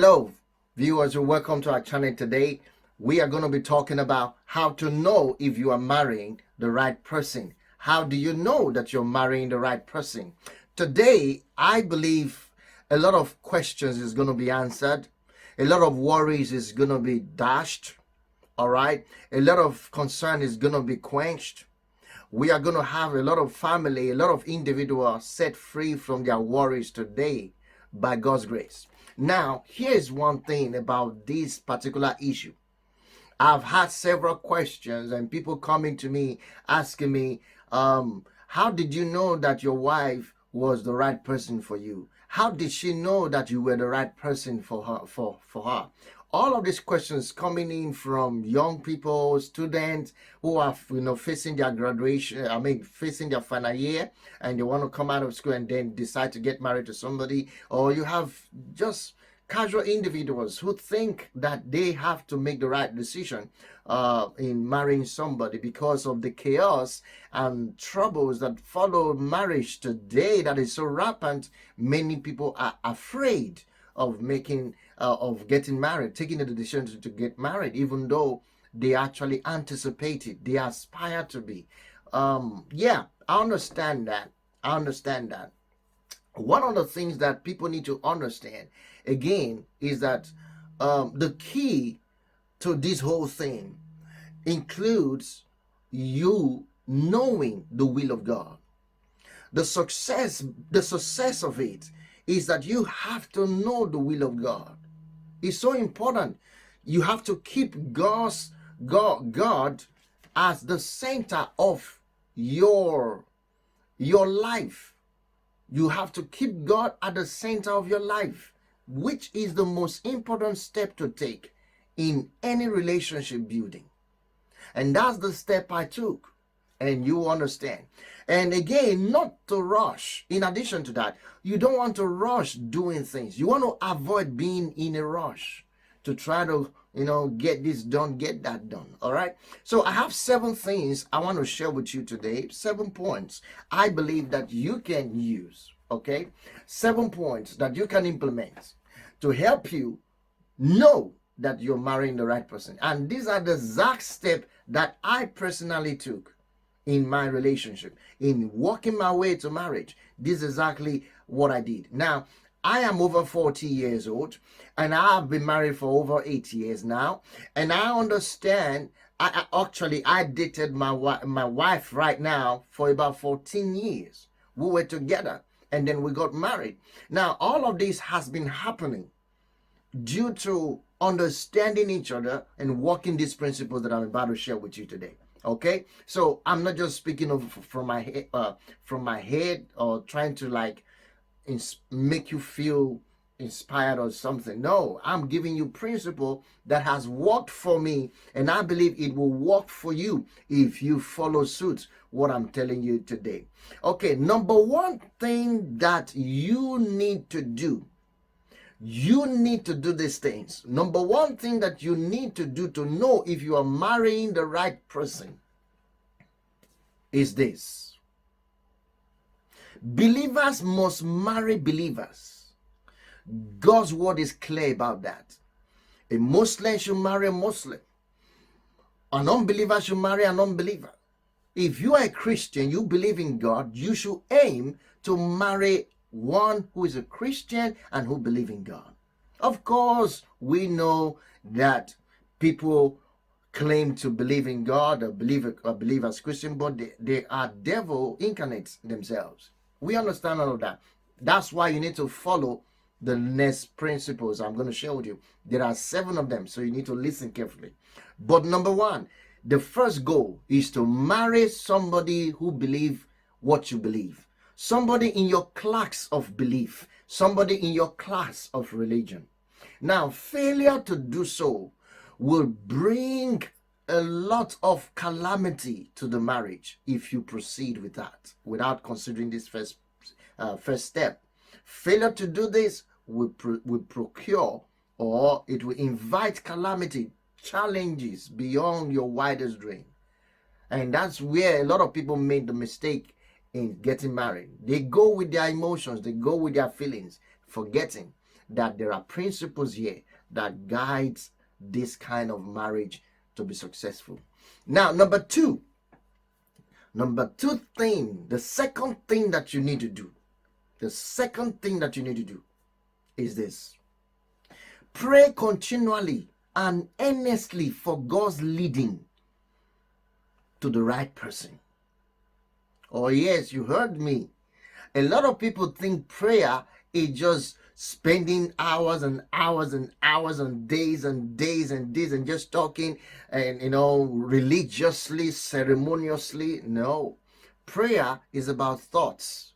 Hello, viewers, and welcome to our channel today. We are going to be talking about how to know if you are marrying the right person. How do you know that you're marrying the right person? Today, I believe a lot of questions is going to be answered. A lot of worries is going to be dashed. All right. A lot of concern is going to be quenched. We are going to have a lot of family, a lot of individuals set free from their worries today by God's grace. Now, here's one thing about this particular issue. I've had several questions and people coming to me asking me, how did you know that your wife was the right person for you? How did she know that you were the right person for her? All of these questions coming in from young people, students who are facing their graduation, facing their final year, and they want to come out of school and then decide to get married to somebody, or you have just casual individuals who think that they have to make the right decision in marrying somebody because of the chaos and troubles that follow marriage today that is so rampant. Many people are afraid of getting married, taking the decision to get married, even though they actually anticipate it, they aspire to be. Yeah, I understand that. One of the things that people need to understand again is that the key to this whole thing includes you knowing the will of God. The success of it is that you have to know the will of God. It's so important. You have to keep God as the center of your life. You have to keep God at the center of your life, which is the most important step to take in any relationship building. And that's the step I took. And you understand. And again, not to rush. In addition to that, you don't want to rush doing things. You want to avoid being in a rush to try to, get this done, get that done. All right. So I have 7 things I want to share with you today. 7 points I believe that you can use. Okay. 7 points that you can implement to help you know that you're marrying the right person. And these are the exact steps that I personally took in my relationship, in walking my way to marriage. This is exactly what I did. Now, I am over 40 years old, and I've been married for over 8 years now. And I understand, I dated my wife right now for about 14 years. We were together, and then we got married. Now, all of this has been happening due to understanding each other and walking these principles that I'm about to share with you today. Okay, so I'm not just speaking from my head or trying to make you feel inspired or something. No, I'm giving you principle that has worked for me, and I believe it will work for you if you follow suit what I'm telling you today. Okay, number one thing that you need to do. You need to do these things. Number one thing that you need to do to know if you are marrying the right person is this. Believers must marry believers. God's word is clear about that. A Muslim should marry a Muslim. An unbeliever should marry an unbeliever. If you are a Christian, you believe in God, you should aim to marry one who is a Christian and who believes in God. Of course, we know that people claim to believe in God or believe as Christian, but they are devil incarnates themselves. We understand all of that. That's why you need to follow the next principles I'm going to share with you. There are 7 of them, so you need to listen carefully. But number 1, the first goal is to marry somebody who believes what you believe. Somebody in your class of belief, somebody in your class of religion. Now, failure to do so will bring a lot of calamity to the marriage if you proceed with that without considering this first step. Failure to do this will procure, or it will invite calamity, challenges beyond your wildest dream. And that's where a lot of people made the mistake in getting married. They go with their emotions, they go with their feelings, forgetting that there are principles here that guides this kind of marriage to be successful. Now, number two thing, the second thing that you need to do, is this: pray continually and earnestly for God's leading to the right person. Oh yes, you heard me. A lot of people think prayer is just spending hours and hours and hours and days and days and days and just talking and, religiously, ceremoniously. No. Prayer is about thoughts,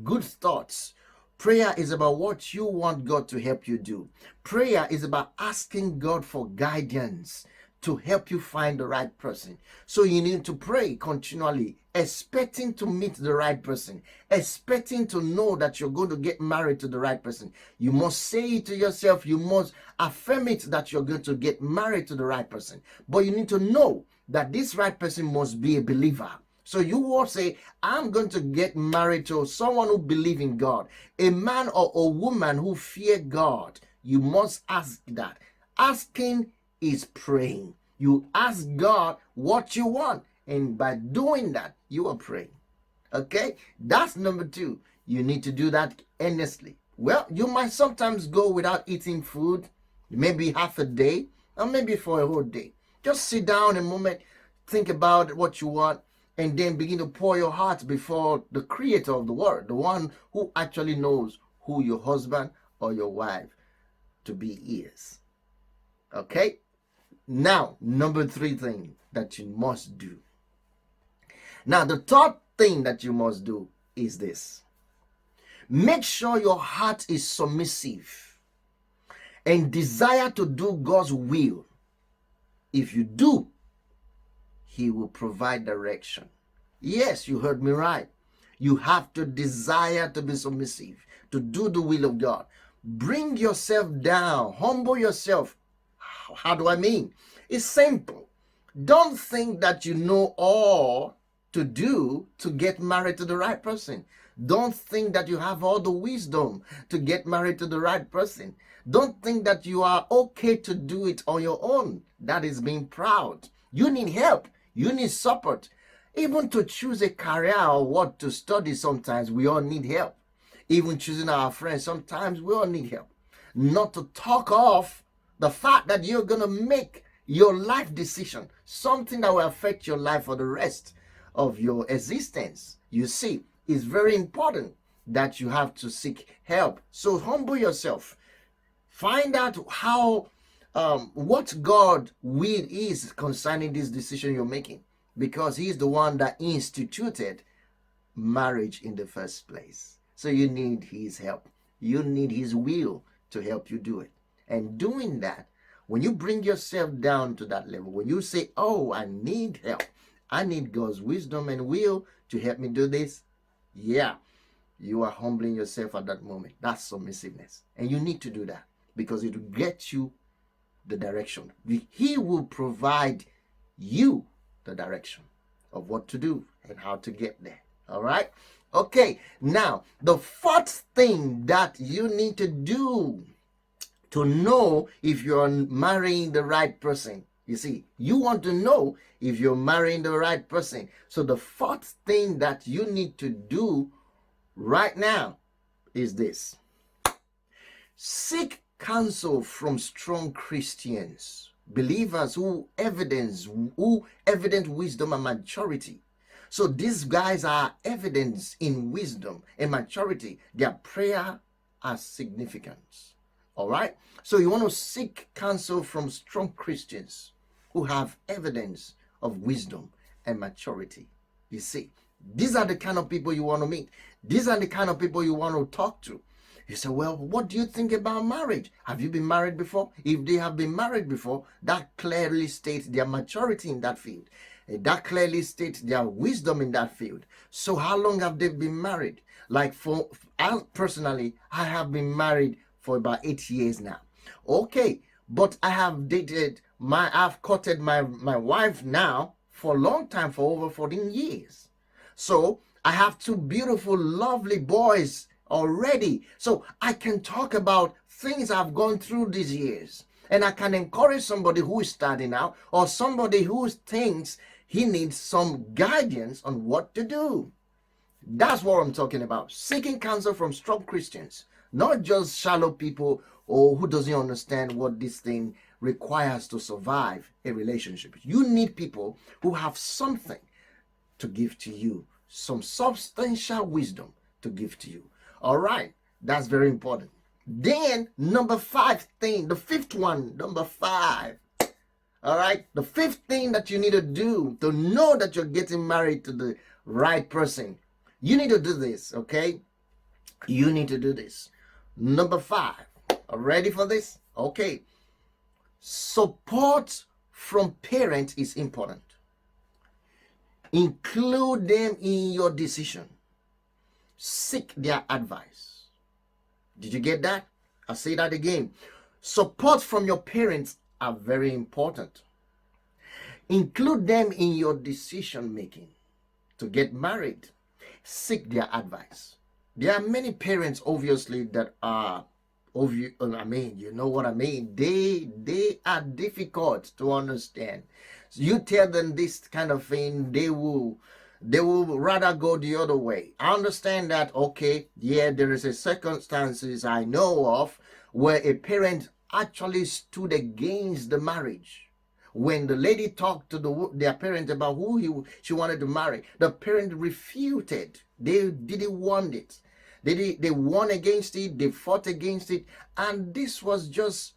good thoughts. Prayer is about what you want God to help you do. Prayer is about asking God for guidance to help you find the right person. So you need to pray continually, expecting to meet the right person, expecting to know that you're going to get married to the right person. You must say it to yourself. You must affirm it that you're going to get married to the right person. But you need to know that this right person must be a believer. So you will say, I'm going to get married to someone who believes in God, a man or a woman who fear God. You must ask that. Asking is praying. You ask God what you want, and by doing that, you are praying. Okay? That's number two. You need to do that earnestly. Well, you might sometimes go without eating food, maybe half a day, or maybe for a whole day. Just sit down a moment, think about what you want, and then begin to pour your heart before the creator of the world, the one who actually knows who your husband or your wife to be is. Okay? Now, number three thing that you must do. Now, the third thing that you must do is this. Make sure your heart is submissive and desire to do God's will. If you do, He will provide direction. Yes, you heard me right. You have to desire to be submissive, to do the will of God. Bring yourself down, humble yourself. How do I mean? It's simple. Don't think that you know all to do to get married to the right person. Don't think that you have all the wisdom to get married to the right person. Don't think that you are okay to do it on your own. That is being proud. You need help. You need support. Even to choose a career or what to study, sometimes we all need help. Even choosing our friends, sometimes we all need help. Not to talk of the fact that you're going to make your life decision, something that will affect your life for the rest of your existence. You see, it's very important that you have to seek help. So humble yourself. Find out what God will is concerning this decision you're making, because He's the one that instituted marriage in the first place. So you need His help. You need His will to help you do it. And doing that, when you bring yourself down to that level, when you say, oh, I need help, I need God's wisdom and will to help me do this, yeah, you are humbling yourself at that moment. That's submissiveness. And you need to do that because it will get you the direction. He will provide you the direction of what to do and how to get there. All right? Okay, now the fourth thing that you need to do to know if you're marrying the right person. You see, you want to know if you're marrying the right person. So the fourth thing that you need to do right now is this. Seek counsel from strong Christians, believers who evidence wisdom and maturity. So these guys are evidence in wisdom and maturity. Their prayer has significance. All right? So you want to seek counsel from strong Christians who have evidence of wisdom and maturity. You see, these are the kind of people you want to meet. These are the kind of people you want to talk to. You say, well, what do you think about marriage? Have you been married before? If they have been married before, that clearly states their maturity in that field. That clearly states their wisdom in that field. So how long have they been married? Like for us personally, I have been married for about 8 years now. Okay, but I have I've courted my wife now for a long time, for over 14 years. So I have two beautiful, lovely boys already. So I can talk about things I've gone through these years. And I can encourage somebody who is starting out or somebody who thinks he needs some guidance on what to do. That's what I'm talking about. Seeking counsel from strong Christians, not just shallow people or who doesn't understand what this thing requires to survive a relationship. You need people who have something to give to you, some substantial wisdom to give to you. All right, that's very important. Then number 5 thing, the fifth one, number 5. All right, the fifth thing that you need to do to know that you're getting married to the right person, you need to do this, okay? You need to do this. Number 5. Are ready for this? Okay. Support from parents is important. Include them in your decision. Seek their advice. Did you get that? I'll say that again. Support from your parents are very important. Include them in your decision making to get married. Seek their advice. There are many parents, obviously, that are, you know what I mean. They are difficult to understand. So you tell them this kind of thing, they will rather go the other way. I understand that, okay, yeah, there is a circumstances I know of where a parent actually stood against the marriage. When the lady talked to their parent about who she wanted to marry, the parent refuted. They didn't want it. They won against it. They fought against it. And this was just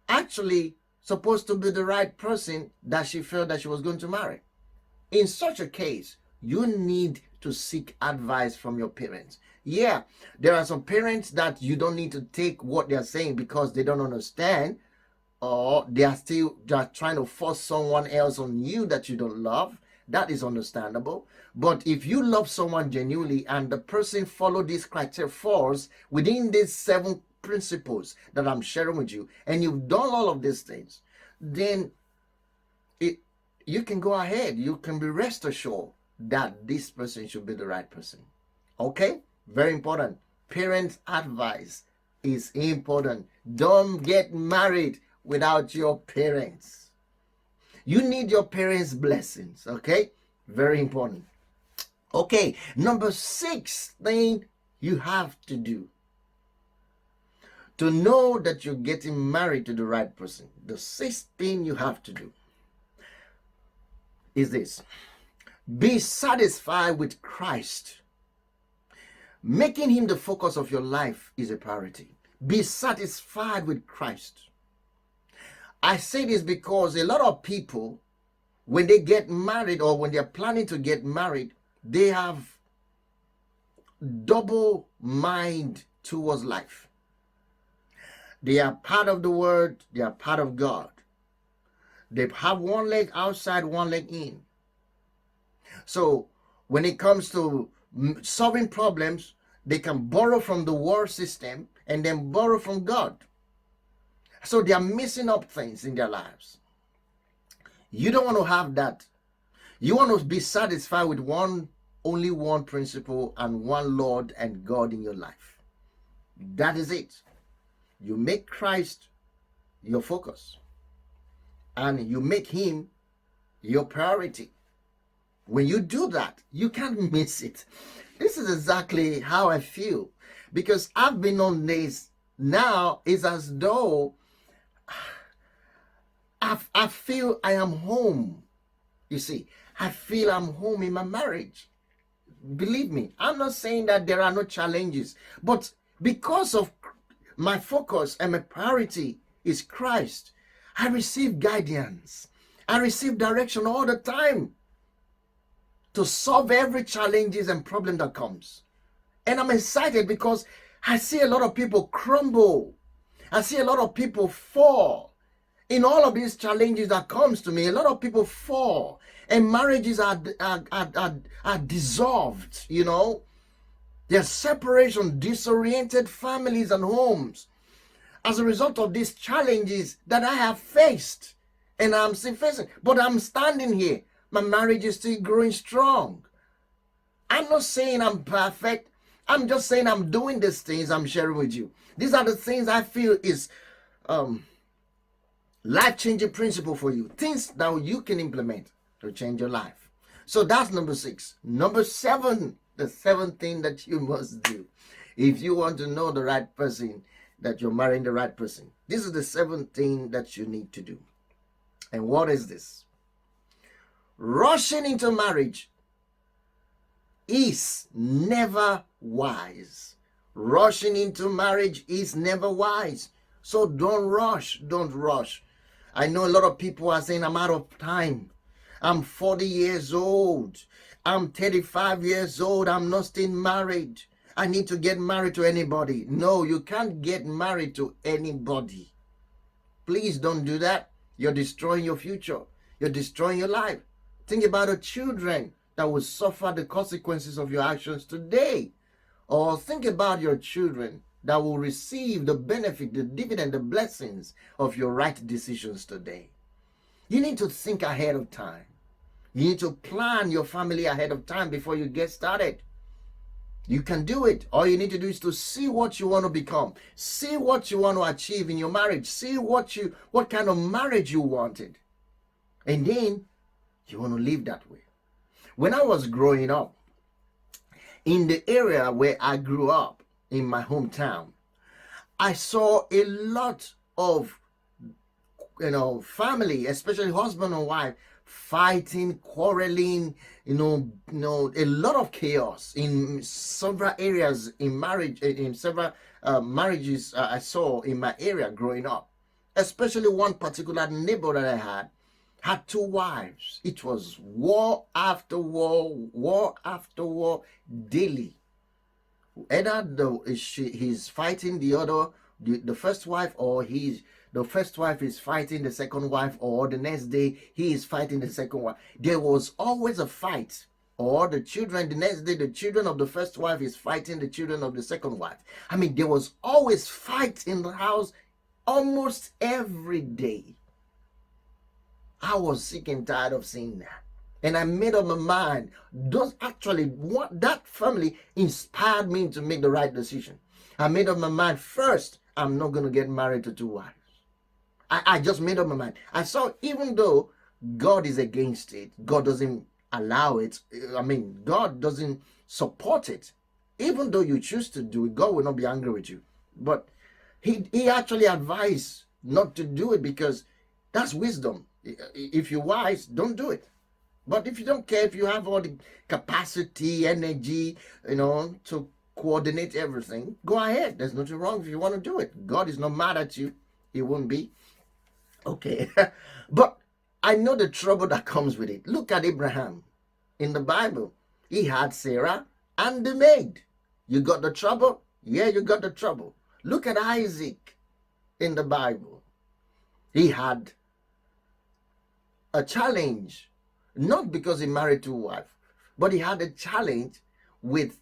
actually supposed to be the right person that she felt that she was going to marry. In such a case, you need to seek advice from your parents. Yeah, there are some parents that you don't need to take what they're saying because they don't understand, or they are trying to force someone else on you that you don't love. That is understandable. But if you love someone genuinely and the person follow these criteria falls within these 7 principles that I'm sharing with you, and you've done all of these things, then you can go ahead. You can be rest assured that this person should be the right person. Okay? Very important. Parents' advice is important. Don't get married without your parents. You need your parents' blessings. Okay? Very important. Okay, number 6 thing you have to do to know that you're getting married to the right person. The 6th thing you have to do is this. Be satisfied with Christ. Making him the focus of your life is a priority. Be satisfied with Christ. I say this because a lot of people, when they get married or when they're planning to get married, they have double mind towards life. They are part of the word, they are part of God. They have one leg outside, one leg in. So when it comes to solving problems, they can borrow from the world system and then borrow from God. So they are missing up things in their lives. You don't want to have that. You want to be satisfied with only one principle and one Lord and God in your life. That is it. You make Christ your focus and you make him your priority. When you do that, you can't miss it. This is exactly how I feel, because I've been on this now. It's as though I feel I am home. You see, I feel I'm home in my marriage. Believe me, I'm not saying that there are no challenges, but because of my focus and my priority is Christ, I receive guidance. I receive direction all the time to solve every challenges and problem that comes. And I'm excited because I see a lot of people crumble. I see a lot of people fall. In all of these challenges that comes to me, a lot of people fall and marriages are dissolved, you know. There's separation, disoriented families and homes as a result of these challenges that I have faced and I'm still facing. But I'm standing here. My marriage is still growing strong. I'm not saying I'm perfect. I'm just saying I'm doing these things I'm sharing with you. These are the things I feel is life-changing principle for you. Things that you can implement to change your life. So that's number 6. Number 7, the 7th thing that you must do. If you want to know the right person, that you're marrying the right person. This is the 7th thing that you need to do. And what is this? Rushing into marriage is never wise. Rushing into marriage is never wise. So don't rush. Don't rush. I know a lot of people are saying, I'm out of time. I'm 40 years old. I'm 35 years old. I'm not still married. I need to get married to anybody. No, you can't get married to anybody. Please don't do that. You're destroying your future. You're destroying your life. Think about the children that will suffer the consequences of your actions today. Or think about your children that will receive the benefit, the dividend, the blessings of your right decisions today. You need to think ahead of time. You need to plan your family ahead of time before you get started. You can do it. All you need to do is to see what you want to become. See what you want to achieve in your marriage. See what kind of marriage you wanted. And then you want to live that way. When I was growing up, in the area where I grew up, in my hometown, I saw a lot of, family, especially husband and wife, fighting, quarreling, a lot of chaos in several areas in marriage, in several marriages I saw in my area growing up. Especially one particular neighbor that I had 2 wives. It was war after war, war after war, daily. Either he's fighting the other, the first wife, or the first wife is fighting the second wife, or the next day he is fighting the second wife. There was always a fight. Or the next day the children of the first wife is fighting the children of the second wife. I mean, there was always fight in the house almost every day. I was sick and tired of seeing that. And I made up my mind. That family inspired me to make the right decision. I made up my mind, first, I'm not going to get married to 2 wives. I just made up my mind. I saw, even though God is against it, God doesn't allow it. I mean, God doesn't support it. Even though you choose to do it, God will not be angry with you. But he actually advised not to do it because that's wisdom. If you're wise, don't do it. But if you don't care, if you have all the capacity, energy, to coordinate everything, go ahead. There's nothing wrong if you want to do it. God is not mad at you. He won't be. Okay. But I know the trouble that comes with it. Look at Abraham in the Bible. He had Sarah and the maid. You got the trouble? Yeah, you got the trouble. Look at Isaac in the Bible. He had a challenge. Not because he married 2 wives, but he had a challenge with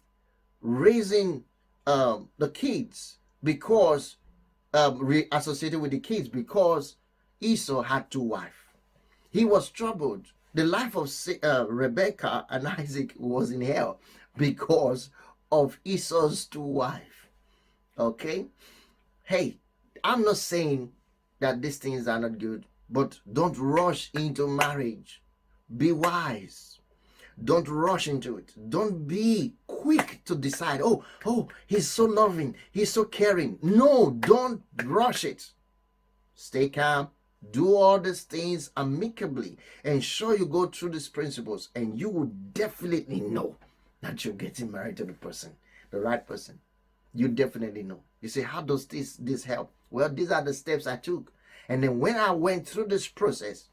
raising the kids because associated with the kids because Esau had 2 wives. He was troubled. The life of Rebecca and Isaac was in hell because of Esau's 2 wives. Okay? Hey, I'm not saying that these things are not good, but don't rush into marriage. Be wise. Don't rush into it. Don't be quick to decide, oh, he's so loving, he's so caring. No, don't rush it. Stay calm. Do all these things amicably. Ensure you go through these principles, and you will definitely know that you're getting married to the person, the right person. You definitely know. You say, how does this help? Well, these are the steps I took. And then when I went through this process,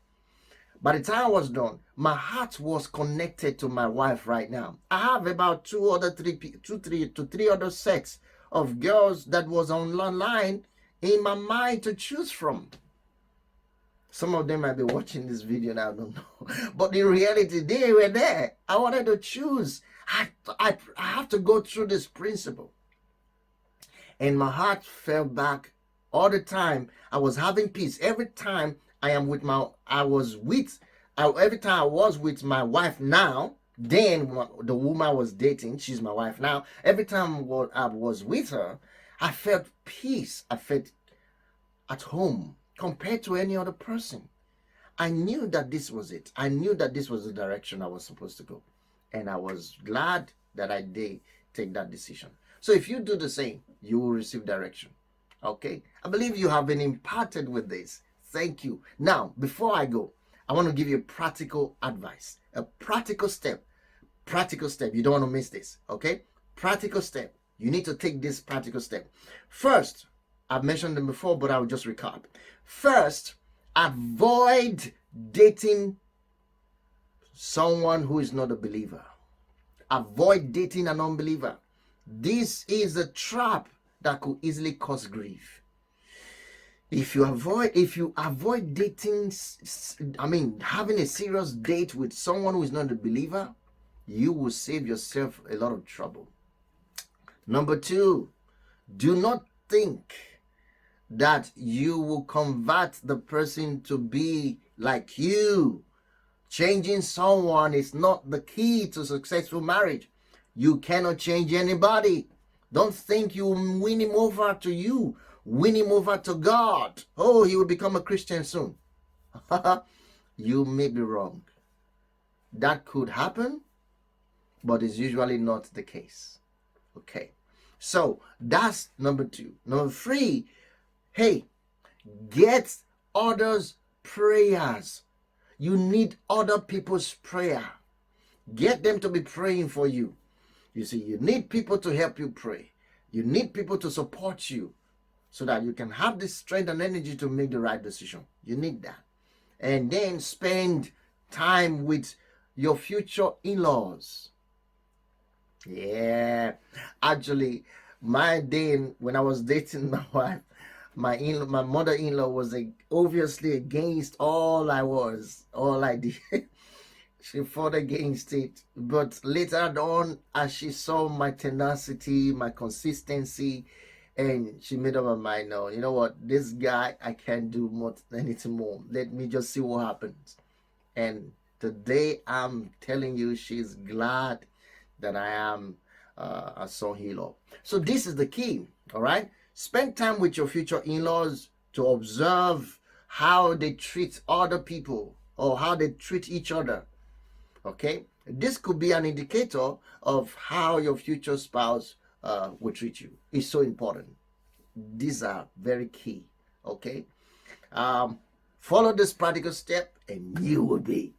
by the time I was done, my heart was connected to my wife right now. I have about 2 to 3 other sets of girls that was online in my mind to choose from. Some of them might be watching this video and I don't know. But in reality, they were there. I wanted to choose. I have to go through this principle. And my heart fell back all the time. I was having peace. Every time I was with my wife now, Then the woman I was dating, she's my wife now, every time I was with her, I felt peace. I felt at home compared to any other person. I knew that this was it. I knew that this was the direction I was supposed to go. And I was glad that I did take that decision. So if you do the same, you will receive direction. Okay? I believe you have been imparted with this. Thank you. Now, before I go, I want to give you practical advice, a practical step. Practical step. You don't want to miss this. Okay? Practical step. You need to take this practical step. First, I've mentioned them before, but I'll just recap. First, avoid dating someone who is not a believer. Avoid dating an unbeliever. This is a trap that could easily cause grief. If you avoid dating, having a serious date with someone who is not a believer, you will save yourself a lot of trouble. Number two, do not think that you will convert the person to be like you. Changing someone is not the key to successful marriage. You cannot change anybody. Don't think you win him over to you. Win him over to God. Oh, he will become a Christian soon. You may be wrong. That could happen, but it's usually not the case. Okay. So that's number two. Number three, hey, get others' prayers. You need other people's prayer. Get them to be praying for you. You see, you need people to help you pray. You need people to support you so that you can have the strength and energy to make the right decision. You need that. And then spend time with your future in-laws. Yeah. Actually, when I was dating my wife, my mother-in-law was obviously against all I did. She fought against it. But later on, as she saw my tenacity, my consistency, and she made up her mind, no, you know what, this guy, I can't do anything more. Let me just see what happens. And today, I'm telling you, she's glad that I am a son in-law. So this is the key, all right? Spend time with your future in-laws to observe how they treat other people or how they treat each other. Okay? This could be an indicator of how your future spouse will treat you. It's so important. These are very key. Okay? Follow this practical step and you will be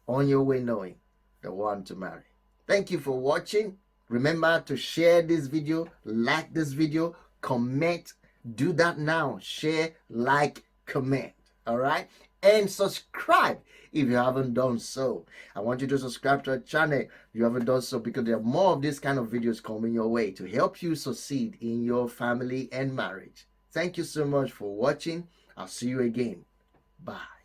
on your way knowing the one to marry. Thank you for watching. Remember to share this video, like this video, comment. Do that now. Share, like, comment. All right? And subscribe if you haven't done so. I want you to subscribe to our channel if you haven't done so, because there are more of these kind of videos coming your way to help you succeed in your family and marriage. Thank you so much for watching. I'll see you again. Bye.